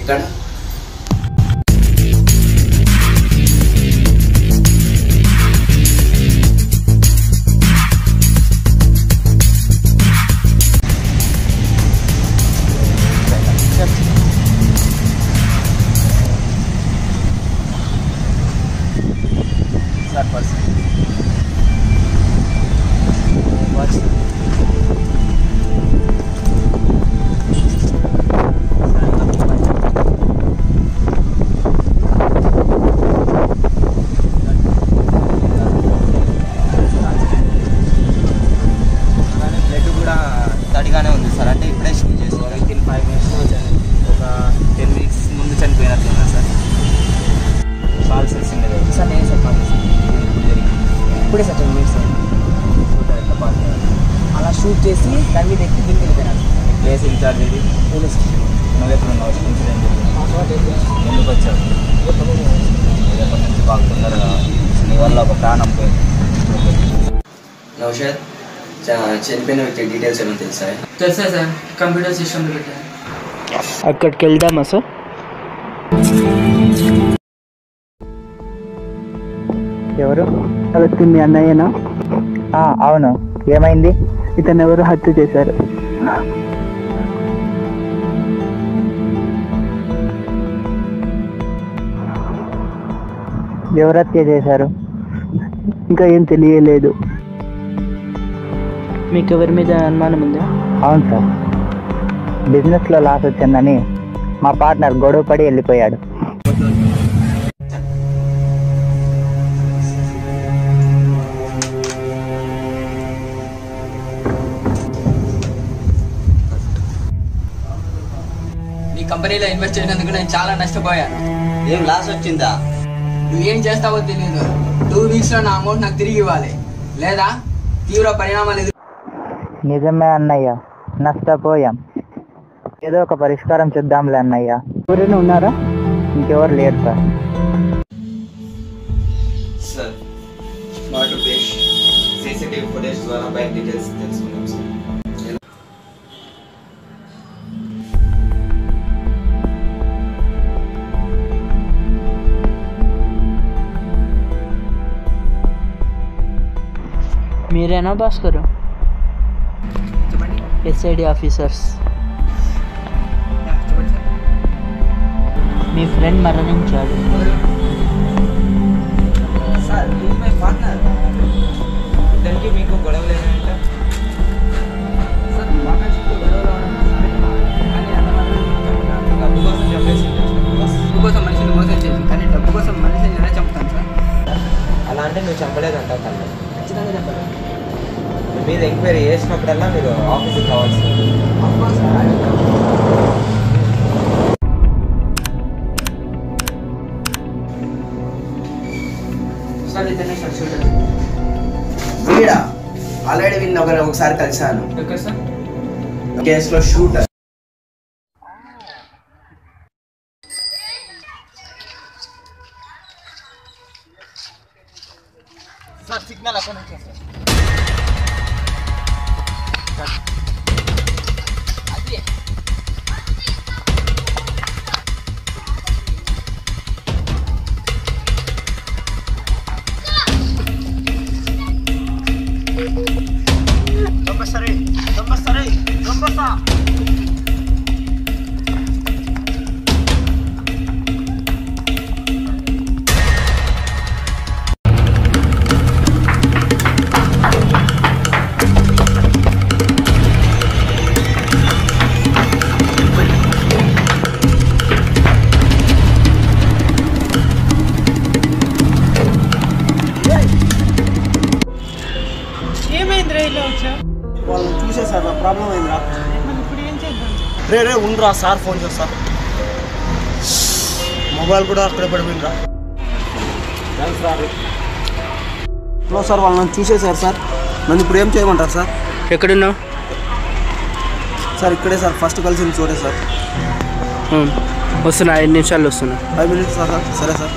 ఎక్కడ? Sir person watch blood కూడా తడిగానే ఉంది సార్. అంటే ఇప్పుడే షూట్ చేసి 5 minutes ఒక 10 weeks ముందు చనిపోయినట్లున్నా సార్. కాల్ సెల్స్ ఉండేది సార్. నేను సార్ కాల్ ఇప్పుడే సార్ 10 minutes సార్. అలా షూట్ చేసి దాని మీద ఎక్కి దింపి వెళ్ళిపోయినారు. ప్లేస్ ఇన్ఛార్జ్ ఇది పోలీస్ స్టేషన్. నువ్వు ఎప్పుడు ఉన్నావు? ఇన్సిడెంట్ ఎందుకు వచ్చావు? రేపటి నుంచి బాగా తొందరగా నీ వల్ల ఒక ప్రాణం పోయింది. నౌషాద్, చనిపోయిన వ్యక్తి డీటెయిల్స్ ఏమైనా తెలుసా? తెలుసా సార్, కంప్యూటర్ సిస్టమ్లో పెట్టారు. అక్కడికి వెళ్దామా సార్? ఎవరు? అలా మీ అన్నయ్యనా? అవును. ఏమైంది? ఇతను ఎవరు హత్య చేశారు? ఎవరు హత్య చేశారు? ఇంకా ఏం తెలియలేదు. మీకు ఎవరి మీద అనుమానం ఉందా? అవును సార్, బిజినెస్లో లాస్ వచ్చిందని మా పార్ట్నర్ గొడవ పడి వెళ్ళిపోయాడు. నీ కంపెనీలో ఇన్వెస్ట్ చేసినందుకు నేను చాలా నష్టపోయాను. ఏం లాస్ వచ్చిందా? నువ్వేం చేస్తావో తెలియదు. 2 weeksలో నా అమౌంట్ నాకు తిరిగి ఇవ్వాలి, లేదా తీవ్ర పరిణామాలు నిజమే అన్నయ్య, నష్టపోయాం. ఏదో ఒక పరిష్కారం చూద్దాంలే అన్నయ్య. ఎవరైనా ఉన్నారా? ఇంకెవరు లేరు sir. Sir, smart Rupesh CCTV footage ద్వారా బ్యాంక్ డీటెయిల్స్ తెలుసుకున్నాం సార్. మీరేనా భాస్కర్? CID officers. మీ ఫ్రెండ్ మరణించాడు. Sir, my partner. దానికి మీకు గొడవ లేదంట? సార్, పార్ట్నర్షిప్లో గొడవలు డబ్బు కోసం చంపేసి డబ్బు కోసం మనిషిని మోసం చేసి, కానీ డబ్బు కోసం మనిషిని ఎలా చంపుతాను సార్? అలా అంటే నువ్వు చంపలేదంట తను. ఖచ్చితంగా చెప్పలేదు. మీద ఎంక్వైరీ చేసినప్పుడల్లా మీరు ఆఫీస్కి కావాల్సి సార్, ఇతనే సార్ షూటర్. వీడా ఆల్రెడీ వీళ్ళని ఒకసారి కలిశాను. ఎక్కడ సార్? కేసులో షూటర్. సార్ సిగ్నల్ అక్కడ నుంచి సార్. వాళ్ళు చూసేసారు. ప్రాబ్లం అయిందిరా. రే ఉండరా సార్, ఫోన్ చేస్తా. మొబైల్ కూడా అక్కడే పడిపోయిందిరా. హలో సార్, వాళ్ళు నన్ను చూసేశారు సార్. నన్ను ఇప్పుడు ఏం చేయమంటారు సార్? ఎక్కడున్నావు సార్? ఇక్కడే సార్, ఫస్ట్ కలిసింది చోటే సార్. వస్తున్నా, 5 నిమిషాల్లో వస్తున్నా. 5 minutes సార్. సరే సార్.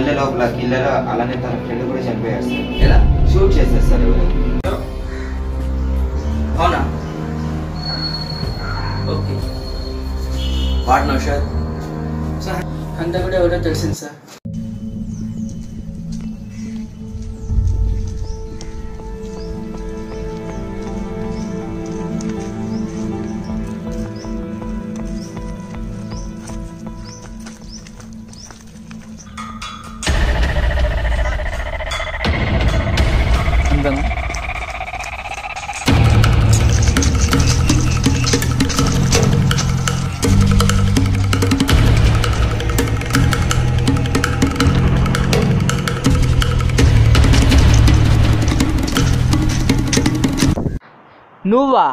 నెల లోపల కిల్లర్ అలానే తన ఫ్రెండ్ కూడా చనిపోయారు సార్. ఎలా షూట్ చేశారు సార్ ఎవరు? అవునా? ఓకే. వాట్ నౌషద్? సార్ అంతా కూడా ఎవరో తెలిసింది సార్. అంతేనా? నువ్వా?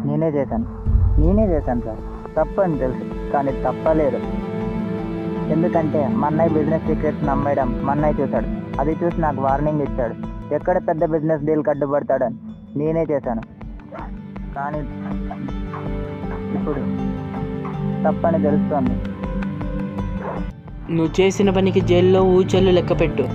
నేనే చేశాను సార్. తప్పు అని తెలుసు, కానీ తప్పలేదు. ఎందుకంటే మా అన్నయ్య బిజినెస్ సీక్రెట్స్ నమ్మేయడం మా అన్నయ్య చూశాడు. అది చూసి నాకు వార్నింగ్ ఇచ్చాడు. ఎక్కడ పెద్ద బిజినెస్ డీల్ కట్టుబడతాడని నేనే చేశాను. కానీ ఇప్పుడు తప్పని తెలుస్తోంది. నువ్వు చేసిన పనికి జైల్లో ఊచలు లెక్క పెట్టు.